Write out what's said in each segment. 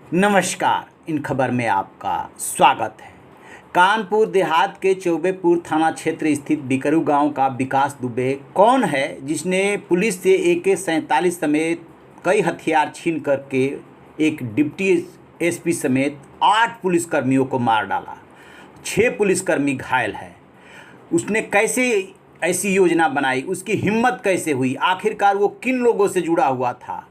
नमस्कार। इन खबर में आपका स्वागत है। कानपुर देहात के चौबेपुर थाना क्षेत्र स्थित बिकरू गांव का विकास दुबे कौन है जिसने पुलिस से AK-47 समेत कई हथियार छीन करके एक डिप्टी SP समेत 8 पुलिसकर्मियों को मार डाला। 6 पुलिसकर्मी घायल है। उसने कैसे ऐसी योजना बनाई, उसकी हिम्मत कैसे हुई, आखिरकार वो किन लोगों से जुड़ा हुआ था,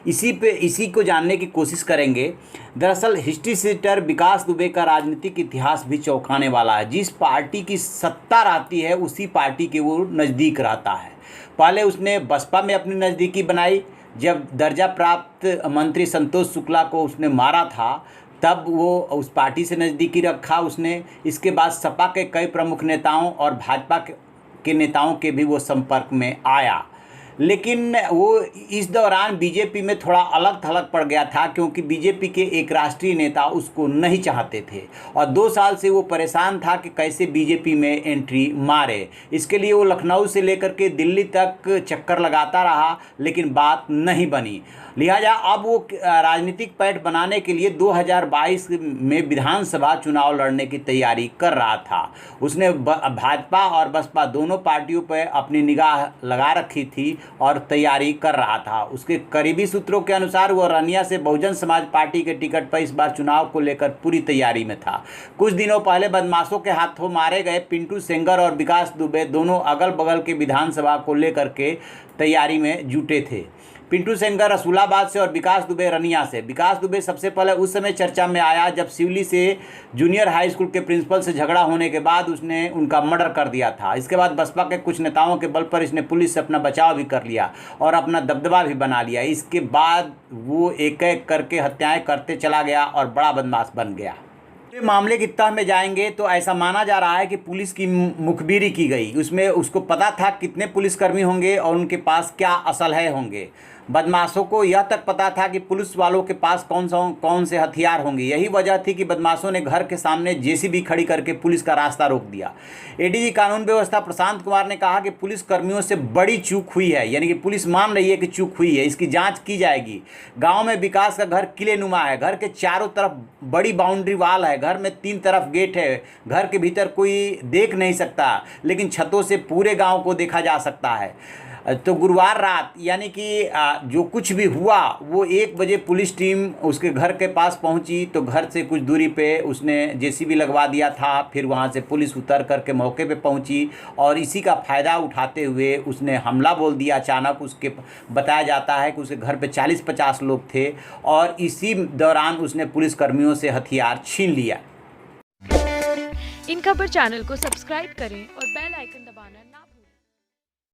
इसी को जानने की कोशिश करेंगे। दरअसल हिस्ट्री सीटर विकास दुबे का राजनीतिक इतिहास भी चौंकाने वाला है। जिस पार्टी की सत्ता रहती है उसी पार्टी के वो नज़दीक रहता है। पहले उसने बसपा में अपनी नज़दीकी बनाई। जब दर्जा प्राप्त मंत्री संतोष शुक्ला को उसने मारा था तब वो उस पार्टी से नज़दीकी रखा उसने। इसके बाद सपा के कई प्रमुख नेताओं और भाजपा के नेताओं के भी वो संपर्क में आया, लेकिन वो इस दौरान बीजेपी में थोड़ा अलग थलग पड़ गया था क्योंकि बीजेपी के एक राष्ट्रीय नेता उसको नहीं चाहते थे और 2 साल से वो परेशान था कि कैसे बीजेपी में एंट्री मारे। इसके लिए वो लखनऊ से लेकर के दिल्ली तक चक्कर लगाता रहा, लेकिन बात नहीं बनी। लिहाजा अब वो राजनीतिक पैठ बनाने के लिए 2022 में विधानसभा चुनाव लड़ने की तैयारी कर रहा था। उसने भाजपा और बसपा दोनों पार्टियों पर अपनी निगाह लगा रखी थी और तैयारी कर रहा था। उसके करीबी सूत्रों के अनुसार वो रनिया से बहुजन समाज पार्टी के टिकट पर इस बार चुनाव को लेकर पूरी तैयारी में था। कुछ दिनों पहले बदमाशों के हाथों मारे गए पिंटू सेंगर और विकास दुबे दोनों अगल बगल के विधानसभा को लेकर के तैयारी में जुटे थे। पिंटू सेंगर रसूलाबाद से और विकास दुबे रनिया से। विकास दुबे सबसे पहले उस समय चर्चा में आया जब सिवली से जूनियर हाई स्कूल के प्रिंसिपल से झगड़ा होने के बाद उसने उनका मर्डर कर दिया था। इसके बाद बसपा के कुछ नेताओं के बल पर इसने पुलिस से अपना बचाव भी कर लिया और अपना दबदबा भी बना लिया। इसके बाद वो एक एक करके हत्याएं करते चला गया और बड़ा बदमाश बन गया। मामले की तह में जाएंगे तो ऐसा माना जा रहा है कि पुलिस की मुखबिरी की गई। उसमें उसको पता था कितने पुलिसकर्मी होंगे और उनके पास क्या असलहे होंगे। बदमाशों को यह तक पता था कि पुलिस वालों के पास कौन से हथियार होंगे। यही वजह थी कि बदमाशों ने घर के सामने JCB खड़ी करके पुलिस का रास्ता रोक दिया। ADG कानून व्यवस्था प्रशांत कुमार ने कहा कि पुलिस कर्मियों से बड़ी चूक हुई है, यानी कि पुलिस मान रही है कि चूक हुई है, इसकी जांच की जाएगी। गांव में विकास का घर किलेनुमा है। घर के चारों तरफ बड़ी बाउंड्री वाल है। घर में 3 तरफ गेट है। घर के भीतर कोई देख नहीं सकता, लेकिन छतों से पूरे गाँव को देखा जा सकता है। तो गुरुवार रात यानी कि जो कुछ भी हुआ वो 1 बजे पुलिस टीम उसके घर के पास पहुंची तो घर से कुछ दूरी पे उसने JCB लगवा दिया था। फिर वहां से पुलिस उतर करके मौके पे पहुंची और इसी का फ़ायदा उठाते हुए उसने हमला बोल दिया अचानक। उसके बताया जाता है कि उसके घर पे 40-50 लोग थे और इसी दौरान उसने पुलिसकर्मियों से हथियार छीन लिया। इन खबर चैनल को सब्सक्राइब करें और बेल आइकन दबाना ना भूलें।